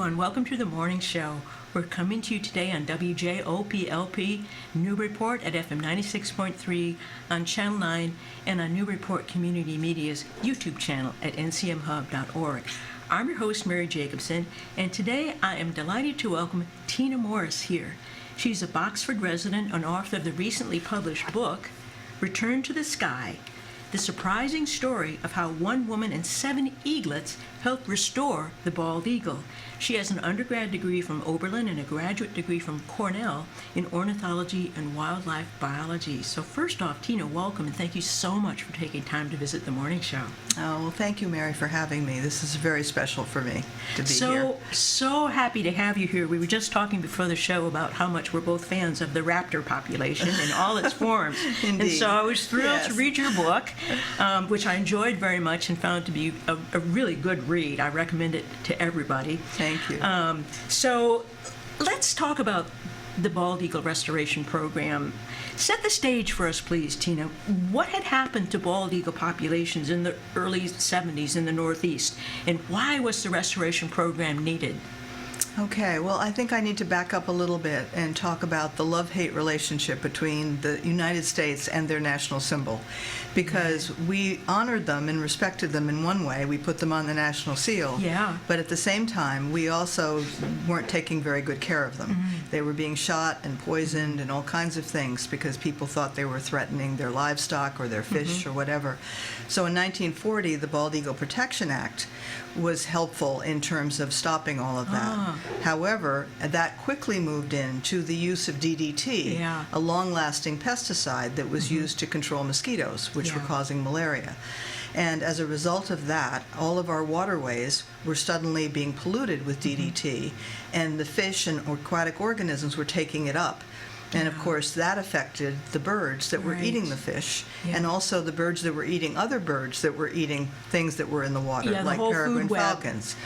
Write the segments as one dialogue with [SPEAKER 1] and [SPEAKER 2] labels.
[SPEAKER 1] everyone. Welcome to the morning show. We're coming to you today on WJOPLP Newburyport at FM 96.3 on Channel 9 and on Newburyport Community Media's YouTube channel at ncmhub.org. I'm your host, Mary Jacobsen, and today I am delighted to welcome Tina Morris here. She's a Boxford resident and author of the recently published book, Return to the Sky, the surprising story of how one woman and 7 eaglets helped restore the bald eagle. She has an undergrad degree from Oberlin and a graduate degree from Cornell in ornithology and wildlife biology. So first off, Tina, welcome, and thank you so much for taking time to visit the morning show.
[SPEAKER 2] Oh, well, thank you, Mary, for having me. This is very special for me to be here.
[SPEAKER 1] So happy to have you here. We were just talking before the show about how much we're both fans of the raptor population in all its forms.
[SPEAKER 2] Indeed.
[SPEAKER 1] And so I was thrilled to read your book, which I enjoyed very much and found to be a really good read. I recommend it to everybody.
[SPEAKER 2] Thank you.
[SPEAKER 1] So let's talk about the bald eagle restoration program. Set the stage for us, please, Tina. What had happened to bald eagle populations in the early 70s in the Northeast, and why was the restoration program needed?
[SPEAKER 2] Okay, well, I think I need to back up a little bit and talk about the love-hate relationship between the United States and their national symbol, because we honored them and respected them in one way. We put them on the national seal, but at the same time, we also weren't taking very good care of them. Mm-hmm. They were being shot and poisoned and all kinds of things because people thought they were threatening their livestock or their fish or whatever. So in 1940, the Bald Eagle Protection Act was helpful in terms of stopping all of that. However, that quickly moved into the use of DDT, a long-lasting pesticide that was used to control mosquitoes, which were causing malaria. And as a result of that, all of our waterways were suddenly being polluted with DDT, and the fish and aquatic organisms were taking it up. And of course, that affected the birds that were eating the fish, and also the birds that were eating other birds that were eating things that were in the water, like peregrine falcons.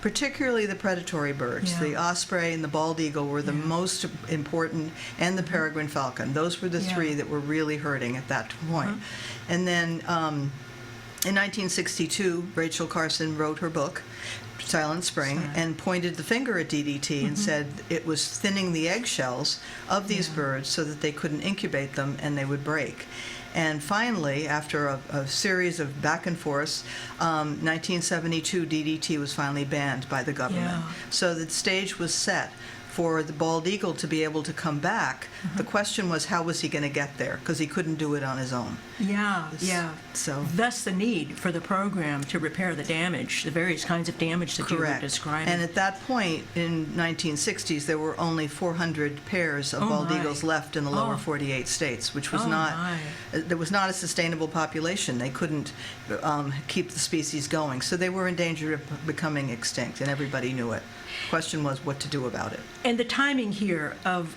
[SPEAKER 2] Particularly the predatory birds. The osprey and the bald eagle were the most important, and the peregrine falcon. Those were the 3 that were really hurting at that point. And then in 1962, Rachel Carson wrote her book, Silent Spring, and pointed the finger at DDT and said it was thinning the eggshells of these birds so that they couldn't incubate them and they would break. And finally, after a series of back and forth, 1972, DDT was finally banned by the government. So the stage was set for the bald eagle to be able to come back. The question was, how was he going to get there? Because he couldn't do it on his own. So
[SPEAKER 1] thus the need for the program to repair the damage, the various kinds of damage that you were describing.
[SPEAKER 2] And at that point, in 1960s, there were only 400 pairs of bald eagles left in the lower 48 states, which was there was not a sustainable population. They couldn't keep the species going. So they were in danger of becoming extinct, and everybody knew it. The question was what to do about it.
[SPEAKER 1] And the timing here of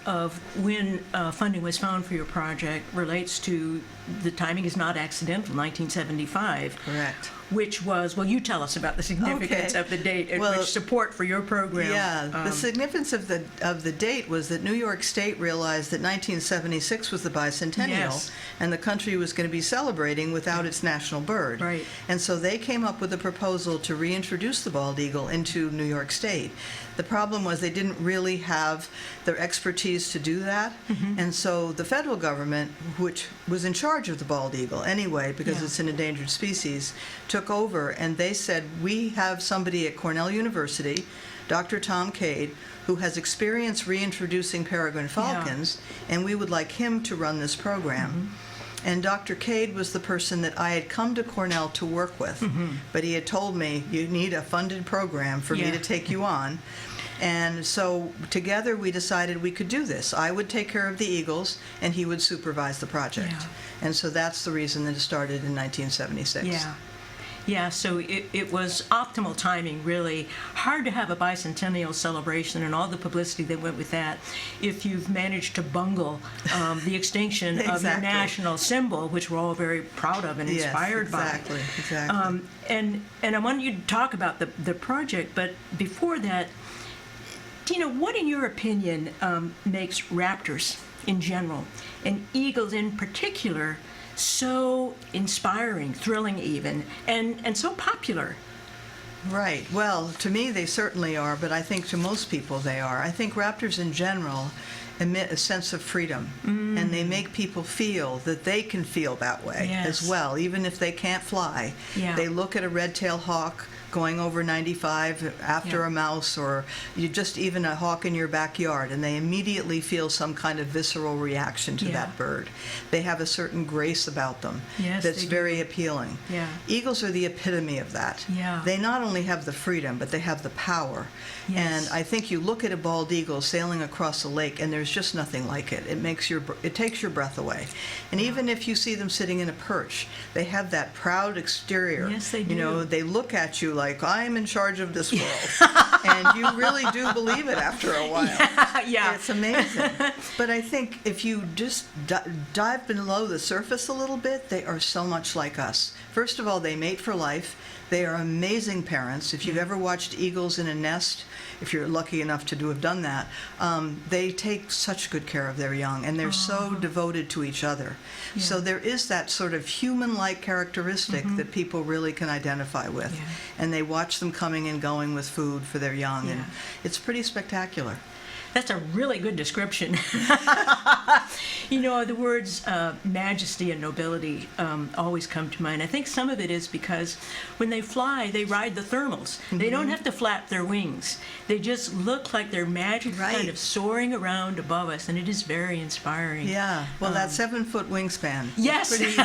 [SPEAKER 1] when funding was found for your project relates to, the timing is not accidental, 1975.
[SPEAKER 2] Correct.
[SPEAKER 1] Which was, well, you tell us about the significance of the date at which support for your program.
[SPEAKER 2] The significance of the date was that New York State realized that 1976 was the Bicentennial, and the country was going to be celebrating without its national bird. And so they came up with a proposal to reintroduce the bald eagle into New York State. The problem was they didn't really have the expertise to do that, and so the federal government, which was in charge of the bald eagle anyway, because it's an endangered species, took over, and they said, we have somebody at Cornell University, Dr. Tom Cade, who has experience reintroducing peregrine falcons, and we would like him to run this program. And Dr. Cade was the person that I had come to Cornell to work with, but he had told me, you need a funded program for me to take you on. And so together we decided we could do this. I would take care of the eagles, and he would supervise the project. And so that's the reason that it started in 1976.
[SPEAKER 1] So it was optimal timing, really. Hard to have a bicentennial celebration and all the publicity that went with that if you've managed to bungle the extinction of your national symbol, which we're all very proud of and inspired by. And I wanted you to talk about the project, but before that, Tina, what in your opinion makes raptors in general, and eagles in particular, so inspiring, thrilling even, and so popular?
[SPEAKER 2] Right. Well, to me, they certainly are, but I think to most people they are. I think raptors in general emit a sense of freedom, and they make people feel that they can feel that way as well, even if they can't fly.
[SPEAKER 1] Yeah.
[SPEAKER 2] They look at a red-tailed hawk going over 95 after a mouse, or you just even a hawk in your backyard, and they immediately feel some kind of visceral reaction to that bird. They have a certain grace about them that's very appealing.
[SPEAKER 1] Yeah.
[SPEAKER 2] Eagles are the epitome of that.
[SPEAKER 1] Yeah.
[SPEAKER 2] They not only have the freedom, but they have the power.
[SPEAKER 1] Yes.
[SPEAKER 2] And I think you look at a bald eagle sailing across a lake, and there's just nothing like it. It takes your breath away. And even if you see them sitting in a perch, they have that proud exterior.
[SPEAKER 1] Yes, they do.
[SPEAKER 2] You know, they look at you like, I'm in charge of this world. And you really do believe it after a while.
[SPEAKER 1] Yeah.
[SPEAKER 2] It's amazing. But I think if you just dive below the surface a little bit, they are so much like us. First of all, they mate for life. They are amazing parents. If you've ever watched eagles in a nest, if you're lucky enough to have done that, they take such good care of their young, and they're so devoted to each other.
[SPEAKER 1] Yeah.
[SPEAKER 2] So there is that sort of human-like characteristic that people really can identify with.
[SPEAKER 1] Yeah.
[SPEAKER 2] And they watch them coming and going with food for their young, and it's pretty spectacular.
[SPEAKER 1] That's a really good description. You know, the words majesty and nobility always come to mind. I think some of it is because when they fly, they ride the thermals. They don't have to flap their wings. They just look like they're magic, kind of soaring around above us, and it is very inspiring.
[SPEAKER 2] Yeah, well, that 7-foot wingspan.
[SPEAKER 1] Yes,
[SPEAKER 2] is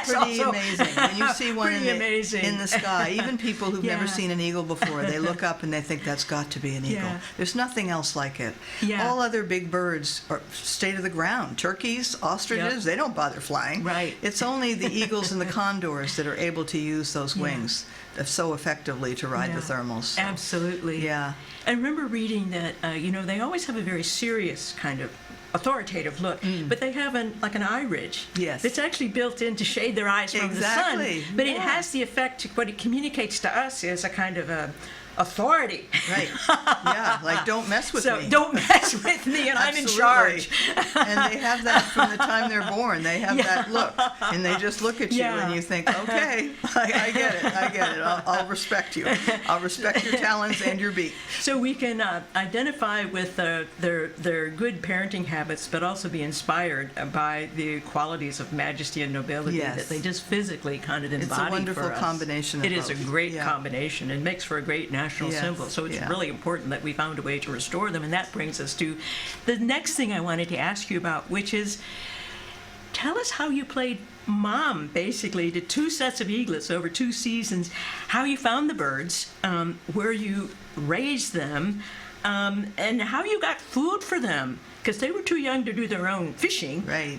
[SPEAKER 2] pretty amazing. When you see one in the sky, even people who've never seen an eagle before, they look up and they think that's got to be an eagle.
[SPEAKER 1] Yeah.
[SPEAKER 2] There's nothing else like it.
[SPEAKER 1] Yeah.
[SPEAKER 2] All other big birds stay to the ground. Turkeys, ostriches, they don't bother flying.
[SPEAKER 1] Right.
[SPEAKER 2] It's only the eagles and the condors that are able to use those wings so effectively to ride the thermals. So.
[SPEAKER 1] Absolutely.
[SPEAKER 2] Yeah.
[SPEAKER 1] I remember reading that, you know, they always have a very serious kind of authoritative look, but they have an eye ridge.
[SPEAKER 2] Yes.
[SPEAKER 1] It's actually built in to shade their eyes from the sun. But it has the effect, what it communicates to us is a kind of a authority.
[SPEAKER 2] Right. Yeah, like don't mess with me.
[SPEAKER 1] So don't mess with me, and I'm in charge.
[SPEAKER 2] And they have that from the time they're born. They have that look, and they just look at you, and you think, okay, I get it. I'll respect you. I'll respect your talents and your beak.
[SPEAKER 1] So we can identify with their good parenting habits, but also be inspired by the qualities of majesty and nobility that they just physically kind of embody for us.
[SPEAKER 2] It's a wonderful combination of
[SPEAKER 1] It is a
[SPEAKER 2] both.
[SPEAKER 1] great combination. It makes for a great national symbol. So it's really important that we found a way to restore them. And that brings us to the next thing I wanted to ask you about, which is, tell us how you played mom, basically, to 2 sets of eaglets over 2 seasons, how you found the birds, where you raised them, and how you got food for them, because they were too young to do their own fishing.
[SPEAKER 2] Right.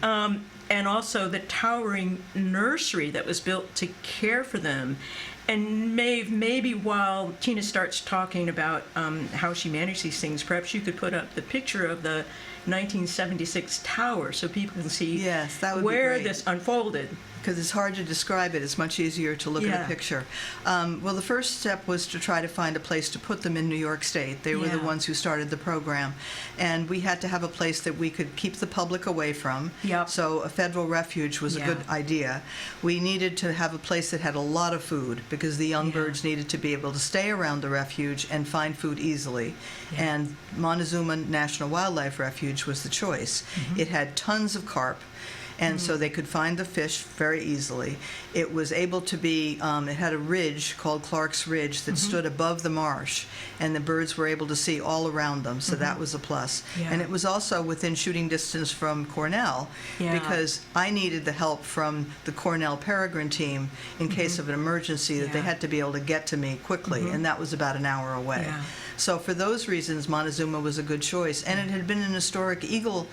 [SPEAKER 1] And also the towering nursery that was built to care for them. And maybe while Tina starts talking about how she managed these things, perhaps you could put up the picture of the 1976 tower so people can see where this unfolded.
[SPEAKER 2] Because it's hard to describe it. It's much easier to look at a picture. Well, the first step was to try to find a place to put them in New York State. They were the ones who started the program. And we had to have a place that we could keep the public away from.
[SPEAKER 1] Yep.
[SPEAKER 2] So a federal refuge was a good idea. We needed to have a place that had a lot of food because the young birds needed to be able to stay around the refuge and find food easily. And Montezuma National Wildlife Refuge was the choice. It had tons of carp. And so they could find the fish very easily. It was able to be, it had a ridge called Clark's Ridge that stood above the marsh, and the birds were able to see all around them, so that was a plus. And it was also within shooting distance from Cornell, because I needed the help from the Cornell Peregrine team in case of an emergency that they had to be able to get to me quickly, and that was about an hour away. So for those reasons, Montezuma was a good choice, and it had been an historic eagle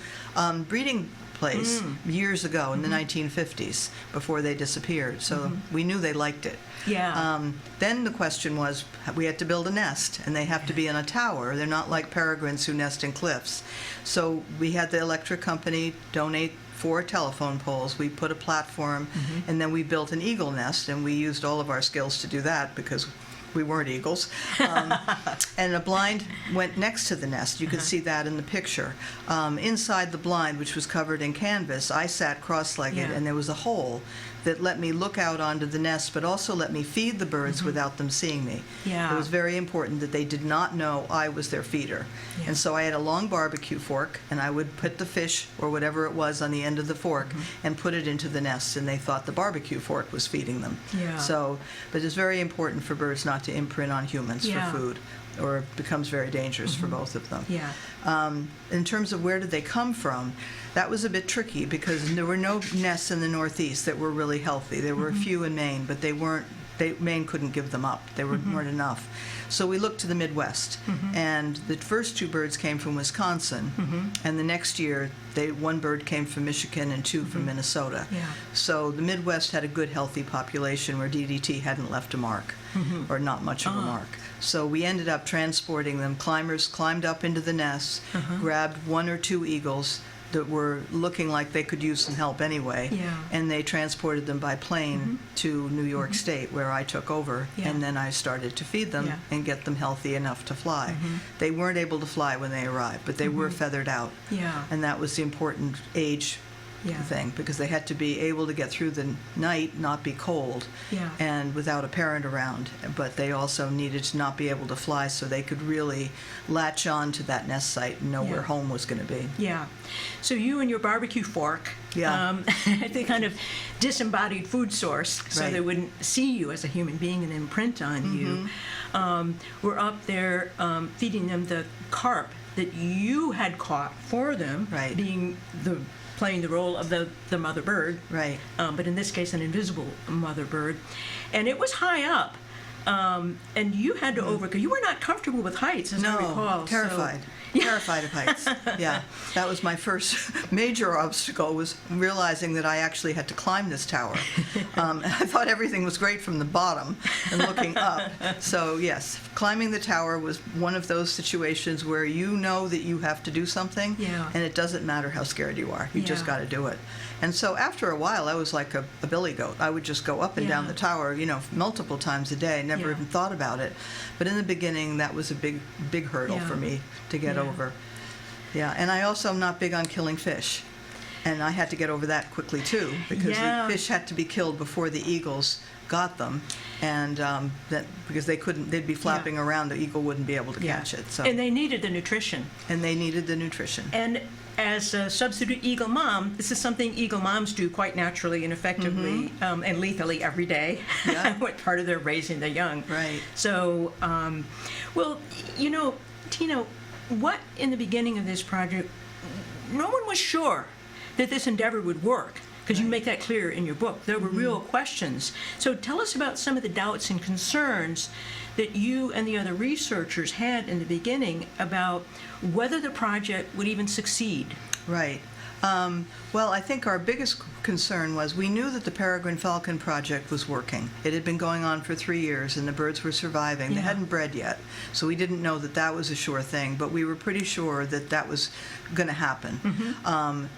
[SPEAKER 2] breeding place years ago in the 1950s before they disappeared. So we knew they liked it. Then the question was, we had to build a nest, and they have to be in a tower. They're not like peregrines who nest in cliffs. So we had the electric company donate 4 telephone poles. We put a platform, and then we built an eagle nest, and we used all of our skills to do that because we weren't eagles. And a blind went next to the nest. You could see that in the picture. Inside the blind, which was covered in canvas, I sat cross-legged,
[SPEAKER 1] Yeah.
[SPEAKER 2] and there was a hole that let me look out onto the nest, but also let me feed the birds without them seeing me.
[SPEAKER 1] Yeah.
[SPEAKER 2] It was very important that they did not know I was their feeder.
[SPEAKER 1] Yeah.
[SPEAKER 2] And so I had a long barbecue fork, and I would put the fish or whatever it was on the end of the fork and put it into the nest, and they thought the barbecue fork was feeding them.
[SPEAKER 1] Yeah.
[SPEAKER 2] So, but it's very important for birds not to imprint on humans
[SPEAKER 1] Yeah.
[SPEAKER 2] for food, or it becomes very dangerous for both of them.
[SPEAKER 1] Yeah.
[SPEAKER 2] In terms of where did they come from, that was a bit tricky because there were no nests in the Northeast that were really healthy. There were a few in Maine, but Maine couldn't give them up. They weren't enough. So we looked to the Midwest, and the first 2 birds came from Wisconsin, and the next year, 1 bird came from Michigan and 2 from Minnesota.
[SPEAKER 1] Yeah.
[SPEAKER 2] So the Midwest had a good, healthy population where DDT hadn't left a mark, or not much of a mark. So we ended up transporting them. Climbers climbed up into the nests, grabbed 1 or 2 eagles that were looking like they could use some help anyway,
[SPEAKER 1] Yeah.
[SPEAKER 2] and they transported them by plane to New York State, where I took over,
[SPEAKER 1] Yeah.
[SPEAKER 2] and then I started to feed them
[SPEAKER 1] Yeah.
[SPEAKER 2] and get them healthy enough to fly. They weren't able to fly when they arrived, but they were feathered out,
[SPEAKER 1] Yeah.
[SPEAKER 2] and that was the important age
[SPEAKER 1] Yeah.
[SPEAKER 2] thing, because they had to be able to get through the night, not be cold,
[SPEAKER 1] Yeah.
[SPEAKER 2] and without a parent around. But they also needed to not be able to fly so they could really latch on to that nest site and know
[SPEAKER 1] Yeah.
[SPEAKER 2] where home was going to be.
[SPEAKER 1] Yeah. So you and your barbecue fork,
[SPEAKER 2] Yeah.
[SPEAKER 1] they kind of disembodied food source, so
[SPEAKER 2] Right.
[SPEAKER 1] they wouldn't see you as a human being and imprint on you. We're up there feeding them the carp that you had caught for them,
[SPEAKER 2] Right.
[SPEAKER 1] playing the role of the mother bird,
[SPEAKER 2] Right.
[SPEAKER 1] but in this case, an invisible mother bird. And it was high up, and you had to overcome. You were not comfortable with heights, as I recall.
[SPEAKER 2] No,
[SPEAKER 1] so-
[SPEAKER 2] terrified. Terrified of heights. Yeah, that was my first major obstacle, was realizing that I actually had to climb this tower. I thought everything was great from the bottom and looking up. So yes, climbing the tower was one of those situations where you know that you have to do something,
[SPEAKER 1] Yeah.
[SPEAKER 2] and it doesn't matter how scared you are. You just
[SPEAKER 1] Yeah.
[SPEAKER 2] got to do it. And so after a while, I was like a billy goat. I would just go up and down
[SPEAKER 1] Yeah.
[SPEAKER 2] the tower, multiple times a day. Never
[SPEAKER 1] Yeah.
[SPEAKER 2] even thought about it. But in the beginning, that was a big hurdle
[SPEAKER 1] Yeah.
[SPEAKER 2] for me to get
[SPEAKER 1] Yeah.
[SPEAKER 2] over. Yeah, and I also am not big on killing fish. And I had to get over that quickly too, because
[SPEAKER 1] Yeah.
[SPEAKER 2] the fish had to be killed before the eagles got them, and because they'd be flapping around, the eagle wouldn't be able to
[SPEAKER 1] Yeah.
[SPEAKER 2] catch it. So,
[SPEAKER 1] And they needed the nutrition.
[SPEAKER 2] and they needed the nutrition.
[SPEAKER 1] And as a substitute eagle mom, this is something eagle moms do quite naturally and effectively and lethally every day.
[SPEAKER 2] Yeah.
[SPEAKER 1] What part of their raising the young.
[SPEAKER 2] Right.
[SPEAKER 1] So, well, Tina, what in the beginning of this project, no one was sure that this endeavor would work, because you make that clear in your book. There were real questions. So tell us about some of the doubts and concerns that you and the other researchers had in the beginning about whether the project would even succeed.
[SPEAKER 2] Right. Well, I think our biggest concern was we knew that the peregrine falcon project was working. It had been going on for 3 years, and the birds were surviving. They
[SPEAKER 1] Yeah.
[SPEAKER 2] hadn't bred yet, so we didn't know that that was a sure thing, but we were pretty sure that that was going to happen.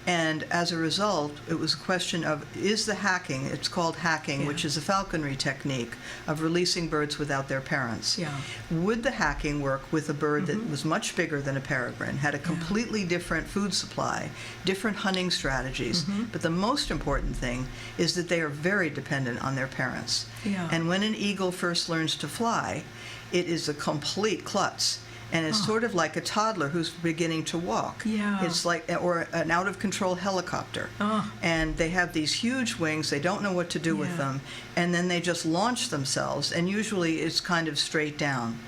[SPEAKER 2] And as a result, it was a question of, is the hacking, it's called hacking,
[SPEAKER 1] Yeah.
[SPEAKER 2] which is a falconry technique of releasing birds without their parents.
[SPEAKER 1] Yeah.
[SPEAKER 2] Would the hacking work with a bird that was much bigger than a peregrine, had a completely different food supply, different hunting strategies, but the most important thing is that they are very dependent on their parents.
[SPEAKER 1] Yeah.
[SPEAKER 2] And when an eagle first learns to fly, it is a complete klutz. And it's sort of like a toddler who's beginning to walk.
[SPEAKER 1] Yeah.
[SPEAKER 2] It's like, or an out-of-control helicopter.
[SPEAKER 1] Oh.
[SPEAKER 2] And they have these huge wings, they don't know what to do with
[SPEAKER 1] Yeah.
[SPEAKER 2] them, and then they just launch themselves, and usually it's kind of straight down.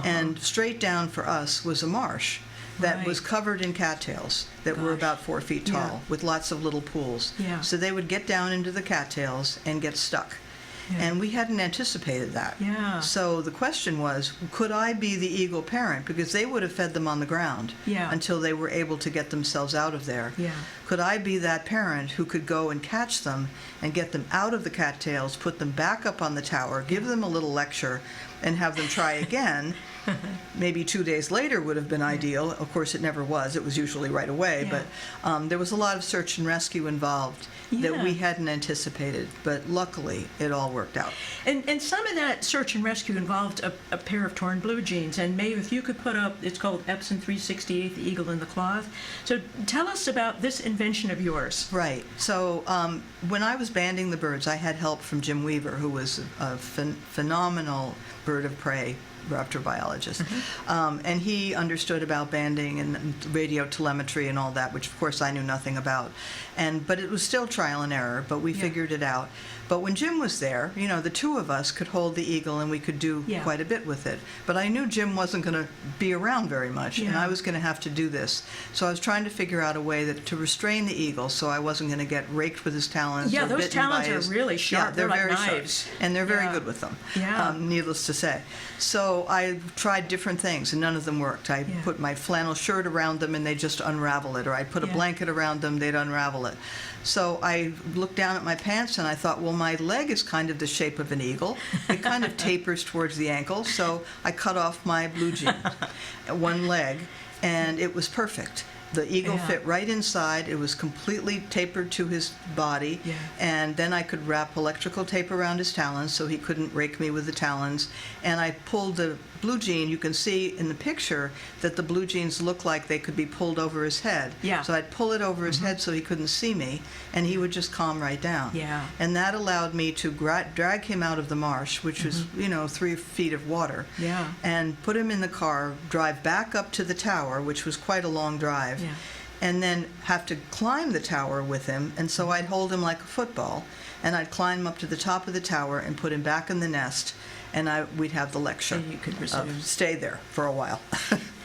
[SPEAKER 2] And straight down for us was a marsh that
[SPEAKER 1] Right.
[SPEAKER 2] was covered in cattails that were
[SPEAKER 1] Gosh.
[SPEAKER 2] about 4 feet tall,
[SPEAKER 1] Yeah.
[SPEAKER 2] with lots of little pools.
[SPEAKER 1] Yeah.
[SPEAKER 2] So they would get down into the cattails and get stuck.
[SPEAKER 1] Yeah.
[SPEAKER 2] And we hadn't anticipated that.
[SPEAKER 1] Yeah.
[SPEAKER 2] So the question was, could I be the eagle parent? Because they would have fed them on the ground
[SPEAKER 1] Yeah.
[SPEAKER 2] until they were able to get themselves out of there.
[SPEAKER 1] Yeah.
[SPEAKER 2] Could I be that parent who could go and catch them and get them out of the cattails, put them back up on the tower, give them a little lecture, and have them try again, Maybe 2 days later would have been ideal. Of course, it never was. It was usually right away.
[SPEAKER 1] Yeah.
[SPEAKER 2] But there was a lot of search and rescue involved that
[SPEAKER 1] Yeah.
[SPEAKER 2] we hadn't anticipated. But luckily, it all worked out.
[SPEAKER 1] And some of that search and rescue involved a pair of torn blue jeans. And Maeve, if you could put up, it's called Epson 368, the Eagle in the Cloth. So tell us about this invention of yours.
[SPEAKER 2] Right. So when I was banding the birds, I had help from Jim Weaver, who was a phenomenal bird of prey raptor biologist. And he understood about banding and radio telemetry and all that, which of course I knew nothing about. But it was still trial and error, but we figured it out. But when Jim was there, the two of us could hold the eagle and we could do quite a bit with it. But I knew Jim wasn't going to be around very much, and I was going to have to do this. So I was trying to figure out a way to restrain the eagle so I wasn't going to get raked with his talons.
[SPEAKER 1] Yeah,
[SPEAKER 2] or
[SPEAKER 1] those
[SPEAKER 2] bitten by
[SPEAKER 1] talons are really sharp.
[SPEAKER 2] Yeah, they're
[SPEAKER 1] like
[SPEAKER 2] very
[SPEAKER 1] knives.
[SPEAKER 2] sharp. And they're very good with them, needless to say. So I tried different things, and none of them worked. I put my flannel shirt around them, and they just unravel it. Or I'd put a blanket around them, they'd unravel it. So I looked down at my pants, and I thought, well, my leg is kind of the shape of an eagle. It kind of tapers towards the ankle, so I cut off my blue jean, one leg, and it was perfect. The eagle fit right inside. It was completely tapered to his body. And then I could wrap electrical tape around his talons so he couldn't rake me with the talons. And I pulled the blue jean. You can see in the picture that the blue jeans look like they could be pulled over his head. So I'd pull it over his head so he couldn't see me, and he would just calm right down. And that allowed me to drag him out of the marsh, which was, 3 feet of water, and put him in the car, drive back up to the tower, which was quite a long drive, and then have to climb the tower with him. And so I'd hold him like a football, and I'd climb up to the top of the tower and put him back in the nest, and we'd have the lecture.
[SPEAKER 1] And you could resume.
[SPEAKER 2] Stay there for a while.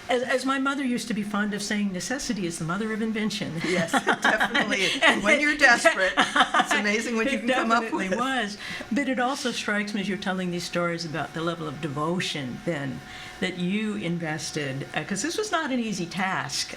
[SPEAKER 1] As my mother used to be fond of saying, necessity is the mother of invention.
[SPEAKER 2] Yes, it definitely is. And when you're desperate, it's amazing what you can come up with.
[SPEAKER 1] It definitely was. But it also strikes me as you're telling these stories about the level of devotion then that you invested, because this was not an easy task.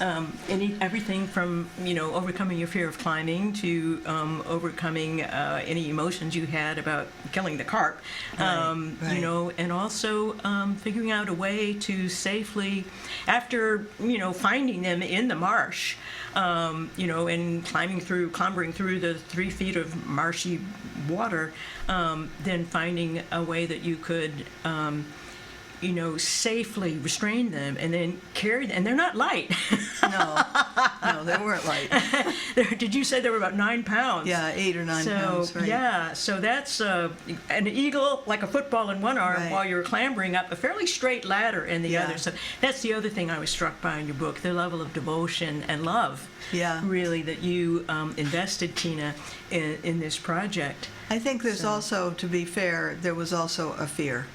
[SPEAKER 1] Everything from overcoming your fear of climbing to overcoming any emotions you had about killing the carp, and also figuring out a way to safely, after finding them in the marsh, and clambering through the 3 feet of marshy water, then finding a way that you could safely restrain them and then carry them. And they're not light.
[SPEAKER 2] No, they weren't light.
[SPEAKER 1] Did you say they were about 9 pounds?
[SPEAKER 2] Yeah, 8 or 9 pounds, right.
[SPEAKER 1] Yeah, so that's an eagle, like a football in one arm, while you're clambering up a fairly straight ladder in the other. So that's the other thing I was struck by in your book, the level of devotion and love, really, that you invested, Tina, in this project.
[SPEAKER 2] I think there's also, to be fair, there was also a fear.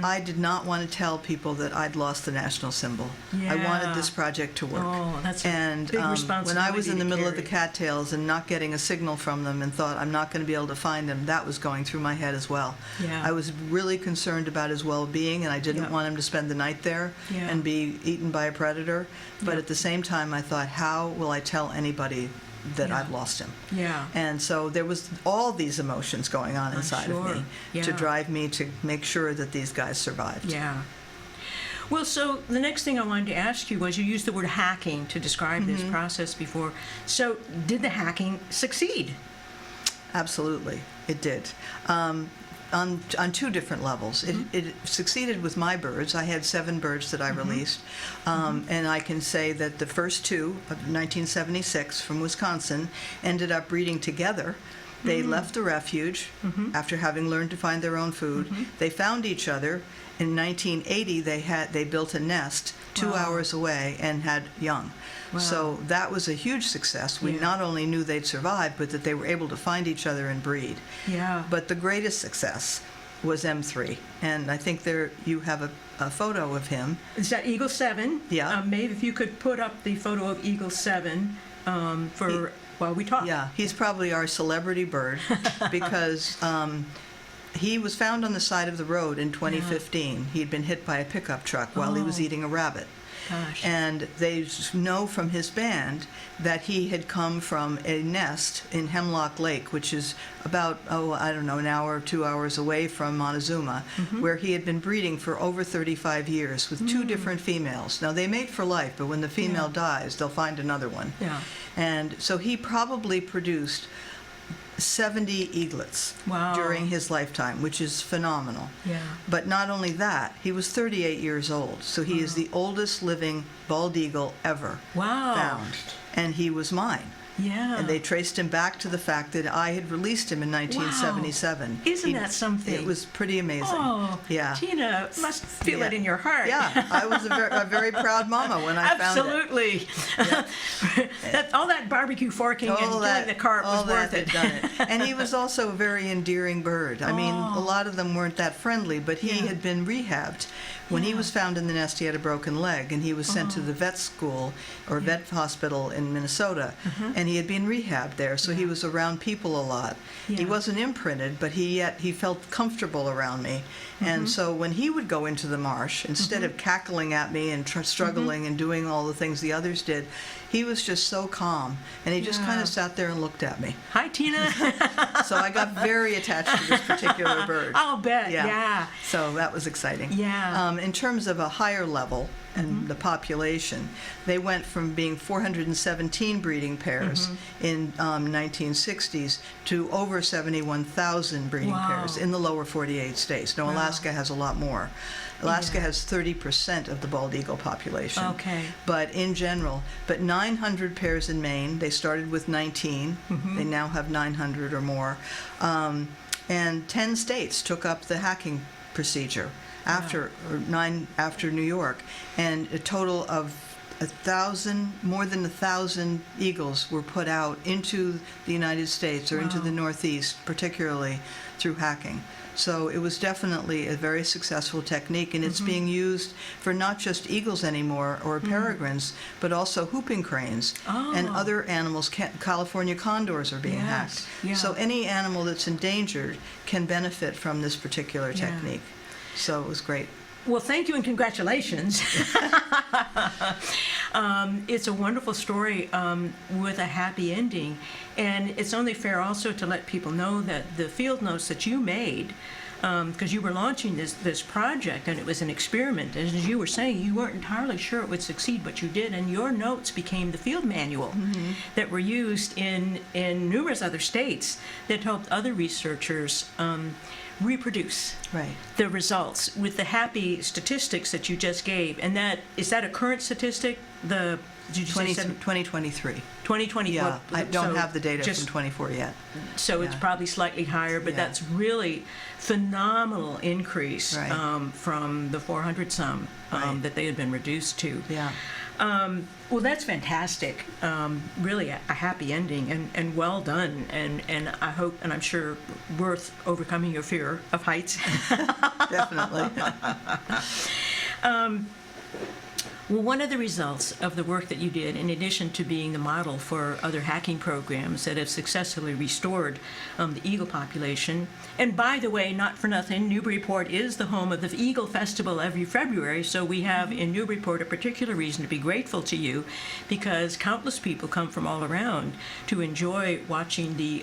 [SPEAKER 2] I did not want to tell people that I'd lost the national symbol. I wanted this project to work.
[SPEAKER 1] Oh, that's a big responsibility.
[SPEAKER 2] When I was in the middle of the
[SPEAKER 1] carry.
[SPEAKER 2] cattails and not getting a signal from them and thought I'm not going to be able to find him, that was going through my head as well. I was really concerned about his well-being, and I didn't want him to spend the night there and be eaten by a predator. But at the same time, I thought, how will I tell anybody that I've lost him? And so there was all these emotions going on inside of me to drive me to make sure that these guys survived.
[SPEAKER 1] Well, so the next thing I wanted to ask you was, you used the word hacking to describe this process before. So did the hacking succeed?
[SPEAKER 2] Absolutely, it did. On 2 different levels. It succeeded with my birds. I had 7 birds that I released. And I can say that the first 2 of 1976 from Wisconsin ended up breeding together. They left the refuge after having learned to find their own food. They found each other. In 1980, they built a nest 2 hours away and had young. So that was a huge success. We not only knew they'd survive, but that they were able to find each other and breed. But the greatest success was M3. And I think there you have a photo of him.
[SPEAKER 1] Is that Eagle 7? Maeve, if you could put up the photo of Eagle 7 while we talk.
[SPEAKER 2] He's probably our celebrity bird because he was found on the side of the road in 2015. He'd been hit by a pickup truck while he was eating a rabbit.
[SPEAKER 1] Gosh.
[SPEAKER 2] And they know from his band that he had come from a nest in Hemlock Lake, which is about, an hour or 2 hours away from Montezuma, where he had been breeding for over 35 years with two different females. Now, they mate for life, but when the female dies, they'll find another one.
[SPEAKER 1] Yeah.
[SPEAKER 2] And so he probably produced 70 eaglets
[SPEAKER 1] Wow.
[SPEAKER 2] during his lifetime, which is phenomenal.
[SPEAKER 1] Yeah.
[SPEAKER 2] But not only that, he was 38 years old, so he is the oldest living bald eagle ever
[SPEAKER 1] Wow.
[SPEAKER 2] found. And he was mine.
[SPEAKER 1] Yeah.
[SPEAKER 2] And they traced him back to the fact that I had released him in 1977.
[SPEAKER 1] Wow. Isn't that something?
[SPEAKER 2] It was pretty amazing.
[SPEAKER 1] Oh,
[SPEAKER 2] yeah.
[SPEAKER 1] Tina must feel it in your heart.
[SPEAKER 2] Yeah, I was a very proud mama when I found it.
[SPEAKER 1] Absolutely.
[SPEAKER 2] Yeah.
[SPEAKER 1] All that barbecue forking and doing the cart was worth it.
[SPEAKER 2] Done it. And he was also a very endearing bird. I mean, a lot of them weren't that friendly, but he had been rehabbed. When he was found in the nest, he had a broken leg, and he was sent to the vet school or vet hospital in Minnesota, and he had been rehabbed there, so he was around people a lot. He wasn't imprinted, but he felt comfortable around me. And so when he would go into the marsh, instead of cackling at me and struggling and doing all the things the others did, he was just so calm, and he just kind of sat there and looked at me.
[SPEAKER 1] Hi, Tina.
[SPEAKER 2] So I got very attached to this particular bird.
[SPEAKER 1] I'll bet. Yeah.
[SPEAKER 2] So that was exciting.
[SPEAKER 1] Yeah.
[SPEAKER 2] In terms of a higher level and the population, they went from being 417 breeding pairs in 1960s to over 71,000 breeding pairs in the lower 48 states. Now, Alaska has a lot more. Alaska has 30% of the bald eagle population.
[SPEAKER 1] Okay.
[SPEAKER 2] But in general, 900 pairs in Maine. They started with 19. They now have 900 or more. And 10 states took up the hacking procedure after New York, and a total of more than 1,000 eagles were put out into the United States or into the Northeast, particularly through hacking. So it was definitely a very successful technique, and it's being used for not just eagles anymore or peregrines, but also whooping cranes and other animals. California condors are being hacked.
[SPEAKER 1] Yeah.
[SPEAKER 2] So any animal that's endangered can benefit from this particular technique. So it was great.
[SPEAKER 1] Well, thank you and congratulations. It's a wonderful story with a happy ending. And it's only fair also to let people know that the field notes that you made, because you were launching this project and it was an experiment. And as you were saying, you weren't entirely sure it would succeed, but you did. And your notes became the field manual that were used in numerous other states that helped other researchers reproduce the results with the happy statistics that you just gave. And is that a current statistic? Did you say
[SPEAKER 2] 2023.
[SPEAKER 1] 2020.
[SPEAKER 2] Yeah, I don't have the data from 24 yet.
[SPEAKER 1] So it's probably slightly higher, but that's really phenomenal increase from the 400 some that they had been reduced to.
[SPEAKER 2] Yeah.
[SPEAKER 1] Well, that's fantastic. Really a happy ending and well done. And I hope, and I'm sure, worth overcoming your fear of heights.
[SPEAKER 2] Definitely.
[SPEAKER 1] Well, one of the results of the work that you did, in addition to being the model for other hacking programs that have successfully restored the eagle population, and by the way, not for nothing, Newburyport is the home of the Eagle Festival every February, so we have in Newburyport a particular reason to be grateful to you, because countless people come from all around to enjoy watching the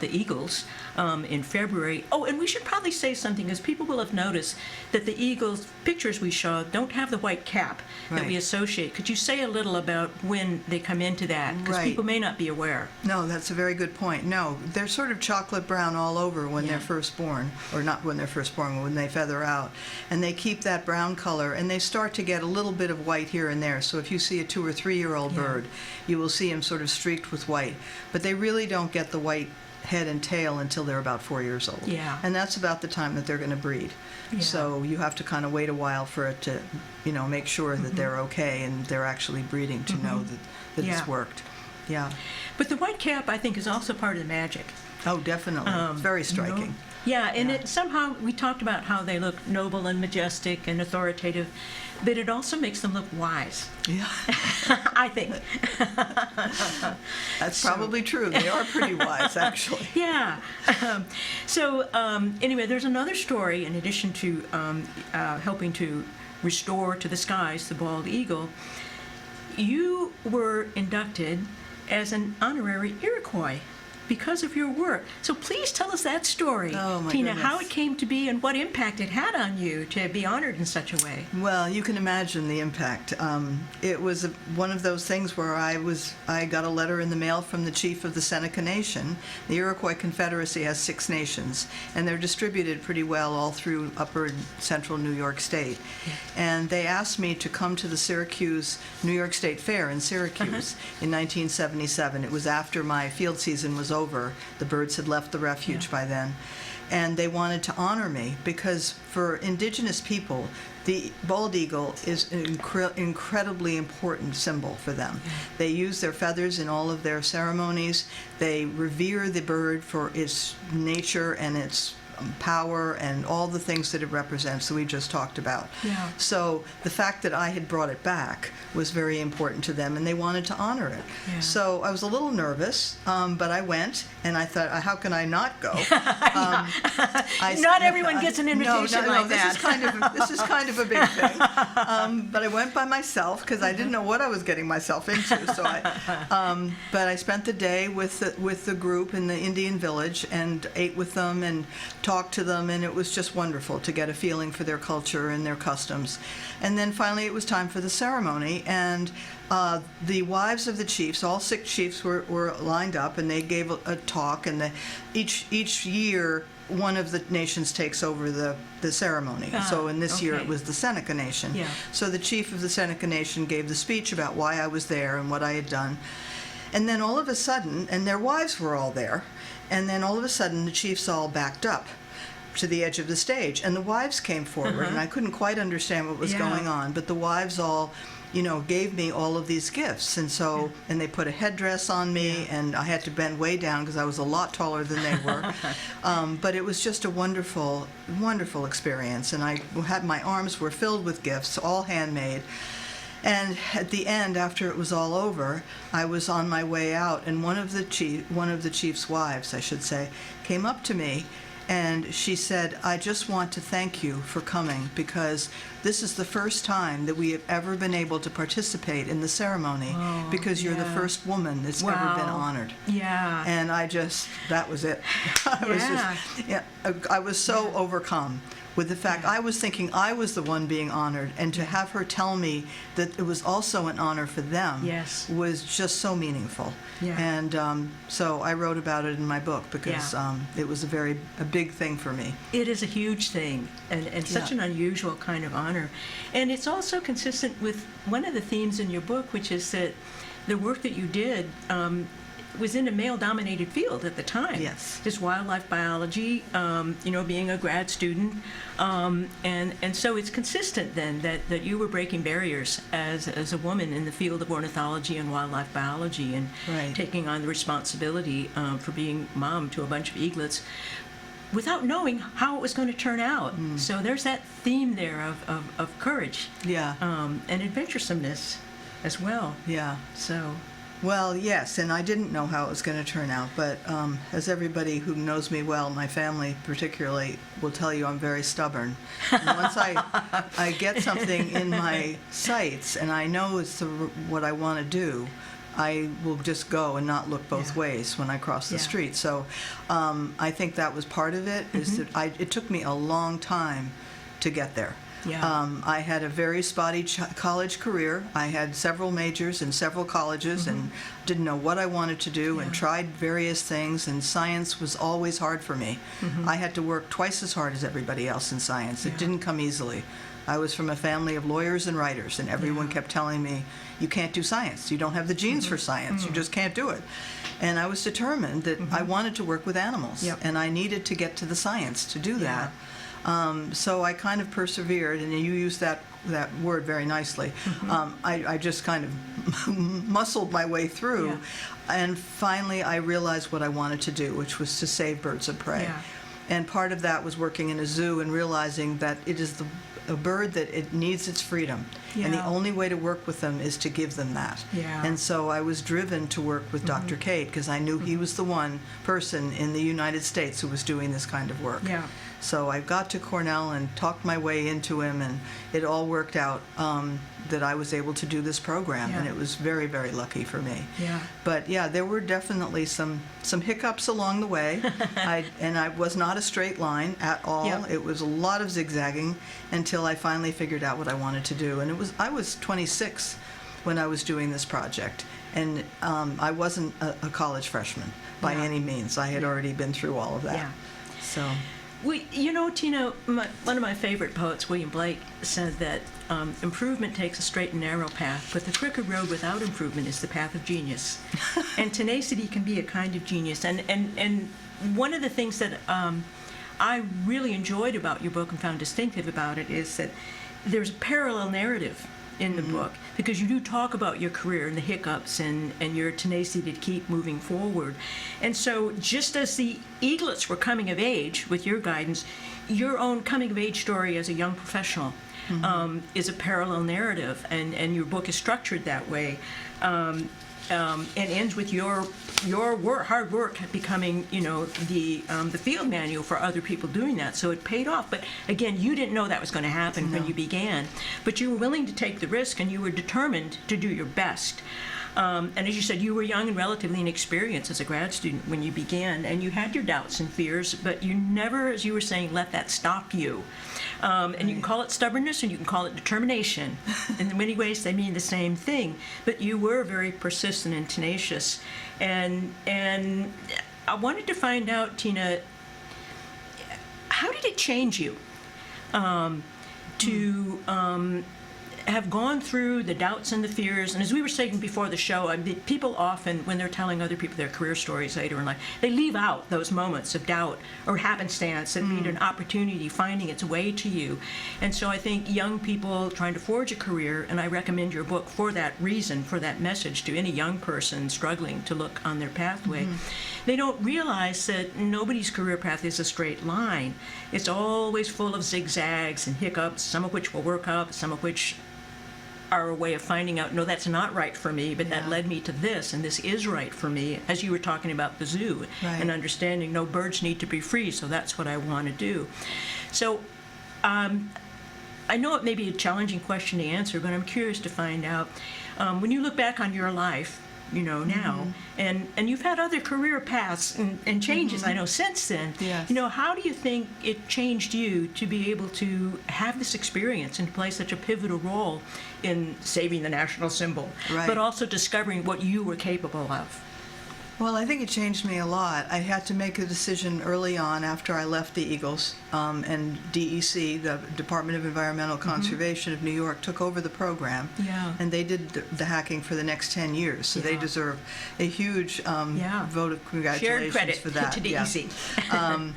[SPEAKER 1] eagles in February. Oh, and we should probably say something, because people will have noticed that the eagles pictures we showed don't have the white cap that we associate. Could you say a little about when they come into that? Because people may not be aware.
[SPEAKER 2] No, that's a very good point. No, they're sort of chocolate brown all over when they're first born, or not when they're first born, but when they feather out. And they keep that brown color, and they start to get a little bit of white here and there. So if you see a 2 or 3 year old bird, you will see him sort of streaked with white. But they really don't get the white head and tail until they're about 4 years old.
[SPEAKER 1] Yeah.
[SPEAKER 2] And that's about the time that they're going to breed. Yeah. So you have to kind of wait a while for it to, make sure that they're okay and they're actually breeding to know that it's worked. Yeah.
[SPEAKER 1] But the white cap, I think, is also part of the magic.
[SPEAKER 2] Oh, definitely. It's very striking.
[SPEAKER 1] Yeah, and it somehow, we talked about how they look noble and majestic and authoritative, but it also makes them look wise.
[SPEAKER 2] Yeah.
[SPEAKER 1] I think.
[SPEAKER 2] That's probably true. They are pretty wise, actually.
[SPEAKER 1] Yeah. Anyway, there's another story in addition to helping to restore to the skies the bald eagle. You were inducted as an honorary Iroquois because of your work. So please tell us that story,
[SPEAKER 2] Oh, my
[SPEAKER 1] Tina,
[SPEAKER 2] goodness.
[SPEAKER 1] how it came to be and what impact it had on you to be honored in such a way.
[SPEAKER 2] Well, you can imagine the impact. It was one of those things where I got a letter in the mail from the chief of the Seneca Nation. The Iroquois Confederacy has 6 nations, and they're distributed pretty well all through upper and central New York State. And they asked me to come to the Syracuse New York State Fair in Syracuse in 1977. It was after my field season was over. The birds had left the refuge by then. And they wanted to honor me because for indigenous people, the bald eagle is an incredibly important symbol for them. They use their feathers in all of their ceremonies. They revere the bird for its nature and its power and all the things that it represents that we just talked about.
[SPEAKER 1] Yeah.
[SPEAKER 2] So the fact that I had brought it back was very important to them, and they wanted to honor it.
[SPEAKER 1] Yeah.
[SPEAKER 2] So I was a little nervous, but I went, and I thought, how can I not go?
[SPEAKER 1] Not everyone gets an invitation like that.
[SPEAKER 2] This is kind of a big thing. But I went by myself because I didn't know what I was getting myself into. So but I spent the day with the group in the Indian village and ate with them and talked to them, and it was just wonderful to get a feeling for their culture and their customs. And then finally it was time for the ceremony, and the wives of the chiefs, all 6 chiefs were lined up, and they gave a talk, and each year one of the nations takes over the ceremony. So in this year it was the Seneca Nation.
[SPEAKER 1] Yeah.
[SPEAKER 2] So the chief of the Seneca Nation gave the speech about why I was there and what I had done. And then all of a sudden, and their wives were all there, and then all of a sudden the chiefs all backed up to the edge of the stage, and the wives came forward, and I couldn't quite understand what was going on, but the wives all, gave me all of these gifts, and so, and they put a headdress on me, and I had to bend way down because I was a lot taller than they were, but it was just a wonderful, wonderful experience, and my arms were filled with gifts, all handmade. And at the end, after it was all over, I was on my way out, and one of the chief's wives, I should say, came up to me, and she said, "I just want to thank you for coming because this is the first time that we have ever been able to participate in the ceremony because you're the first woman that's ever been honored."
[SPEAKER 1] Yeah.
[SPEAKER 2] And that was it. I was so overcome with the fact I was thinking I was the one being honored, and to have her tell me that it was also an honor for them was just so meaningful.
[SPEAKER 1] Yeah.
[SPEAKER 2] And so I wrote about it in my book because it was a big thing for me.
[SPEAKER 1] It is a huge thing, and such an unusual kind of honor. And it's also consistent with one of the themes in your book, which is that the work that you did was in a male-dominated field at the time.
[SPEAKER 2] Yes.
[SPEAKER 1] Just wildlife biology, being a grad student. And so it's consistent then that you were breaking barriers as a woman in the field of ornithology and wildlife biology and taking on the responsibility for being mom to a bunch of eaglets without knowing how it was going to turn out. So there's that theme there of courage and adventuresomeness as well.
[SPEAKER 2] Yeah.
[SPEAKER 1] So...
[SPEAKER 2] Well, yes, and I didn't know how it was going to turn out, but as everybody who knows me well, my family particularly, will tell you, I'm very stubborn. And once I get something in my sights and I know it's what I want to do, I will just go and not look both ways when I cross the street. So I think that was part of it, is that it took me a long time to get there.
[SPEAKER 1] Yeah.
[SPEAKER 2] I had a very spotty college career. I had several majors in several colleges and didn't know what I wanted to do and tried various things, and science was always hard for me. I had to work twice as hard as everybody else in science. It didn't come easily. I was from a family of lawyers and writers, and everyone kept telling me, you can't do science. You don't have the genes for science. You just can't do it. And I was determined that I wanted to work with animals, and I needed to get to the science to do that. So I kind of persevered, and you used that word very nicely. I just kind of muscled my way through, and finally I realized what I wanted to do, which was to save birds of prey. And part of that was working in a zoo and realizing that it is a bird that it needs its freedom, and the only way to work with them is to give them that. And so I was driven to work with Dr. Cade because I knew he was the one person in the United States who was doing this kind of work. So I got to Cornell and talked my way into him, and it all worked out that I was able to do this program, and it was very, very lucky for me.
[SPEAKER 1] Yeah.
[SPEAKER 2] But yeah, there were definitely some hiccups along the way. I was not a straight line at all.
[SPEAKER 1] Yep.
[SPEAKER 2] It was a lot of zigzagging until I finally figured out what I wanted to do. And I was 26 when I was doing this project, and I wasn't a college freshman by any means. I had already been through all of that.
[SPEAKER 1] Yeah.
[SPEAKER 2] So.
[SPEAKER 1] Well, you know, Tina, one of my favorite poets, William Blake, said that improvement takes a straight and narrow path, but the crooked road without improvement is the path of genius. And tenacity can be a kind of genius. And one of the things that I really enjoyed about your book and found distinctive about it is that there's a parallel narrative in the book, because you do talk about your career and the hiccups and your tenacity to keep moving forward. And so just as the Eaglets were coming of age with your guidance, your own coming of age story as a young professional is a parallel narrative, and your book is structured that way. And ends with your hard work becoming, you know, the field manual for other people doing that. So it paid off. But again, you didn't know that was going to happen when you began. But you were willing to take the risk, and you were determined to do your best. And as you said, you were young and relatively inexperienced as a grad student when you began, and you had your doubts and fears, but you never, as you were saying, let that stop you. And you can call it stubbornness, and you can call it determination. In many ways, they mean the same thing. But you were very persistent and tenacious. And I wanted to find out, Tina, how did it change you to have gone through the doubts and the fears? And as we were saying before the show, I mean, people often, when they're telling other people their career stories later in life, they leave out those moments of doubt or happenstance that mean an opportunity finding its way to you. And so I think young people trying to forge a career, and I recommend your book for that reason, for that message to any young person struggling to look on their pathway, they don't realize that nobody's career path is a straight line. It's always full of zigzags and hiccups, some of which will work out, some of which are a way of finding out, no, that's not right for me, but that led me to this, and this is right for me, as you were talking about the zoo, and understanding, no, birds need to be free, so that's what I want to do. So I know it may be a challenging question to answer, but I'm curious to find out, when you look back on your life, you know, now, and you've had other career paths and changes, I know, since then.
[SPEAKER 2] Yes.
[SPEAKER 1] You know, how do you think it changed you to be able to have this experience and play such a pivotal role in saving the national symbol, but also discovering what you were capable of?
[SPEAKER 2] Well, I think it changed me a lot. I had to make a decision early on after I left the Eagles, and DEC, the Department of Environmental Conservation of New York, took over the program. And they did the hacking for the next 10 years, so they deserve a huge vote of congratulations
[SPEAKER 1] Shared credit
[SPEAKER 2] for that.
[SPEAKER 1] to DEC.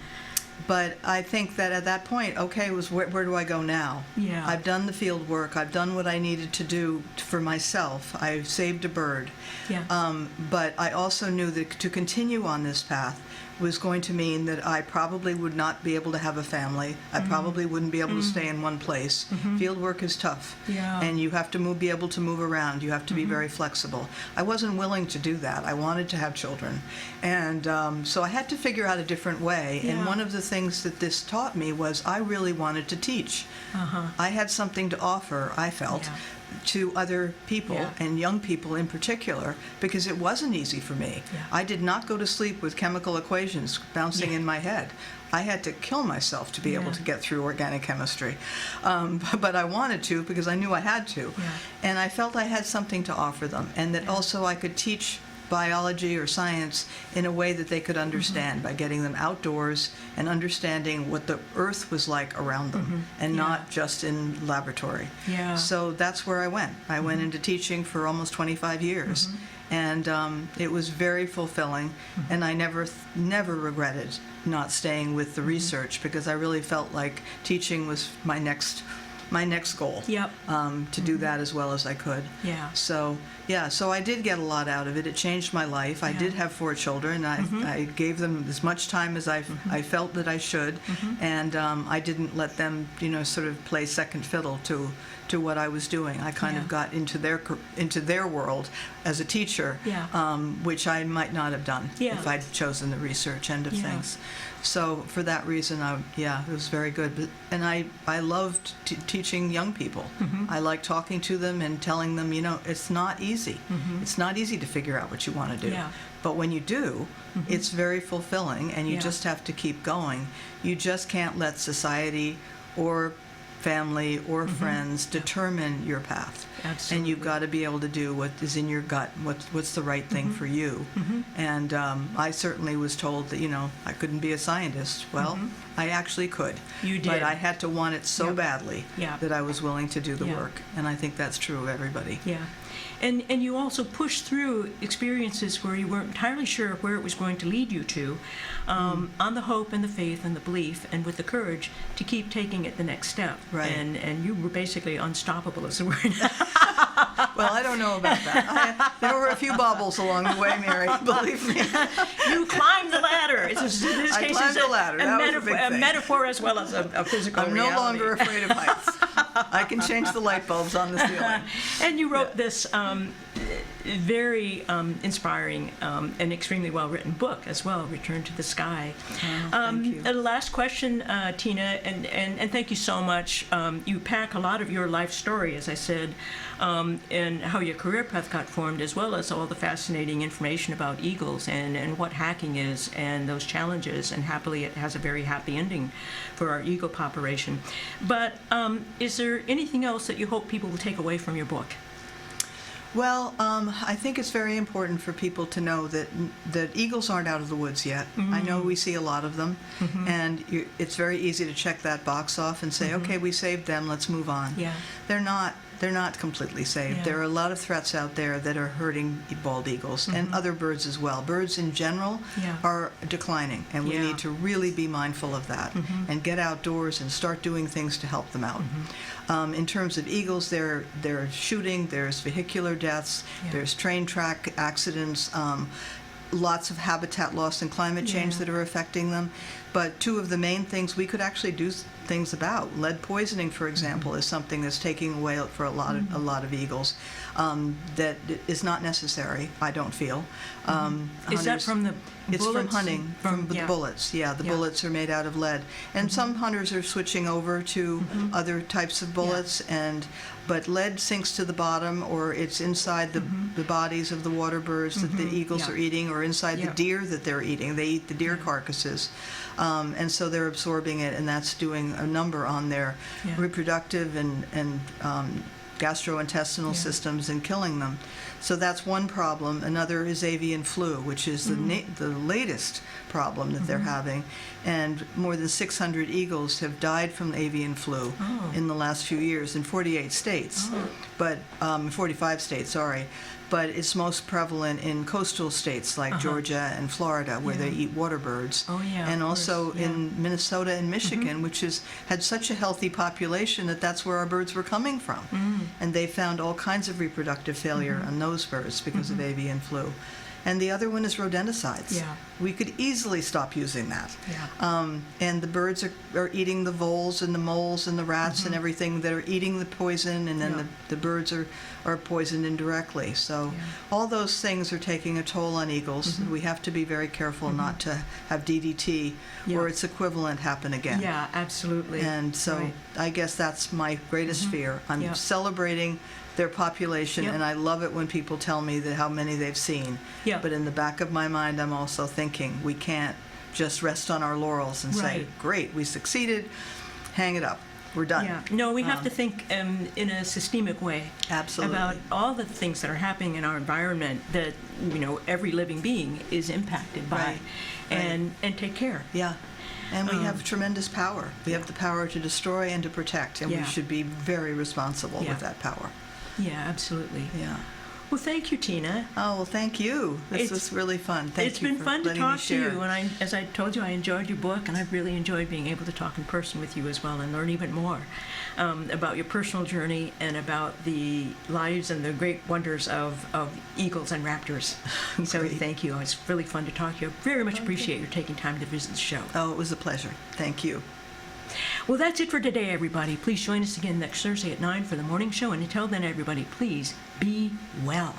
[SPEAKER 2] But I think that at that point, okay, was where do I go now? I've done the field work. I've done what I needed to do for myself. I've saved a bird. But I also knew that to continue on this path was going to mean that I probably would not be able to have a family. I probably wouldn't be able to stay in one place. Field work is tough, and you have to be able to move around. You have to be very flexible. I wasn't willing to do that. I wanted to have children, and so I had to figure out a different way. And one of the things that this taught me was I really wanted to teach. I had something to offer, I felt, to other people, and young people in particular, because it wasn't easy for me. I did not go to sleep with chemical equations bouncing in my head. I had to kill myself to be able to get through organic chemistry. But I wanted to because I knew I had to. And I felt I had something to offer them, and that also I could teach biology or science in a way that they could understand by getting them outdoors and understanding what the earth was like around them, and not just in laboratory. So that's where I went. I went into teaching for almost 25 years, and it was very fulfilling, and I never regretted not staying with the research, because I really felt like teaching was my next goal. To do that as well as I could. So I did get a lot out of it. It changed my life. I did have 4 children. I gave them as much time as I felt that I should, and I didn't let them, sort of play second fiddle to to what I was doing. I kind of got into their world as a teacher, which I might not have done if I'd chosen the research end of things. So for that reason, it was very good. And I loved teaching young people. I like talking to them and telling them, it's not easy. It's not easy to figure out what you want to do. But when you do, it's very fulfilling, and you just have to keep going. You just can't let society or family or friends determine your path.
[SPEAKER 1] Absolutely.
[SPEAKER 2] And you've got to be able to do what is in your gut, what's the right thing for you. And I certainly was told that, I couldn't be a scientist. Well, I actually could.
[SPEAKER 1] You did.
[SPEAKER 2] But I had to want it so badly
[SPEAKER 1] Yeah.
[SPEAKER 2] that I was willing to do the work. And I think that's true of everybody.
[SPEAKER 1] Yeah. And you also pushed through experiences where you weren't entirely sure where it was going to lead you to, on the hope and the faith and the belief and with the courage to keep taking it the next step.
[SPEAKER 2] Right.
[SPEAKER 1] And you were basically unstoppable, as it were.
[SPEAKER 2] Well, I don't know about that. There were a few bobbles along the way, Mary, believe me.
[SPEAKER 1] You climbed the ladder.
[SPEAKER 2] I climbed the ladder. That was a big thing.
[SPEAKER 1] metaphor as well as a physical
[SPEAKER 2] I'm
[SPEAKER 1] reality.
[SPEAKER 2] no longer afraid of heights. I can change the light bulbs on the ceiling.
[SPEAKER 1] And you wrote this very inspiring and extremely well-written book as well, Return to the Sky.
[SPEAKER 2] Thank you.
[SPEAKER 1] The last question, Tina, and thank you so much. You pack a lot of your life story, as I said, and how your career path got formed, as well as all the fascinating information about eagles and what hacking is and those challenges, and happily it has a very happy ending for our eagle population. But is there anything else that you hope people will take away from your book?
[SPEAKER 2] Well, I think it's very important for people to know that eagles aren't out of the woods yet. I know we see a lot of them, and it's very easy to check that box off and say, okay, we saved them, let's move on.
[SPEAKER 1] Yeah.
[SPEAKER 2] They're not completely saved.
[SPEAKER 1] Yeah.
[SPEAKER 2] There are a lot of threats out there that are hurting bald eagles and other birds as well. Birds in general are declining, and we need to really be mindful of that and get outdoors and start doing things to help them out. In terms of eagles, they're shooting, there's vehicular deaths, there's train track accidents, lots of habitat loss and climate change that are affecting them. But two of the main things we could actually do things about. Lead poisoning, for example, is something that's taking away for a lot of eagles. That is not necessary, I don't feel.
[SPEAKER 1] Is that from the
[SPEAKER 2] It's
[SPEAKER 1] bullets?
[SPEAKER 2] from hunting, from the bullets. Yeah, the bullets are made out of lead. And some hunters are switching over to other types of bullets, but lead sinks to the bottom, or it's inside the bodies of the water birds that the eagles are eating, or inside the deer that they're eating. They eat the deer carcasses. And so they're absorbing it, and that's doing a number on their reproductive and gastrointestinal systems and killing them. So that's one problem. Another is avian flu, which is the latest problem that they're having. And more than 600 eagles have died from avian flu in the last few years in 48 states, but 45 states, sorry. But it's most prevalent in coastal states like Georgia and Florida, where they eat water birds. And also in Minnesota and Michigan, which had such a healthy population that's where our birds were coming from. And they found all kinds of reproductive failure on those birds because of avian flu. And the other one is rodenticides. We could easily stop using that. And the birds are eating the voles and the moles and the rats and everything that are eating the poison, and then the birds are poisoned indirectly. So all those things are taking a toll on eagles. We have to be very careful not to have DDT or its equivalent happen again.
[SPEAKER 1] Yeah, absolutely.
[SPEAKER 2] And so I guess that's my greatest fear. I'm celebrating their population, and I love it when people tell me that how many they've seen. But in the back of my mind, I'm also thinking we can't just rest on our laurels and say, great, we succeeded, hang it up, we're done.
[SPEAKER 1] No, we have to think in a systemic way.
[SPEAKER 2] Absolutely.
[SPEAKER 1] About all the things that are happening in our environment that every living being is impacted by, and take care.
[SPEAKER 2] And we have tremendous power. We have the power to destroy and to protect, and we should be very responsible with that power.
[SPEAKER 1] Yeah, absolutely. Well, thank you, Tina.
[SPEAKER 2] Oh, well, thank you. This was really fun. Thank you.
[SPEAKER 1] It's been fun to
[SPEAKER 2] letting me
[SPEAKER 1] talk to
[SPEAKER 2] share.
[SPEAKER 1] you, and as I told you, I enjoyed your book, and I've really enjoyed being able to talk in person with you as well and learn even more about your personal journey and about the lives and the great wonders of eagles and raptors. So thank you. It's really fun to talk to you. I very much appreciate your taking time to visit the show.
[SPEAKER 2] Oh, it was a pleasure. Thank you.
[SPEAKER 1] Well, that's it for today, everybody. Please join us again next Thursday at 9 for the morning show. And until then, everybody, please be well.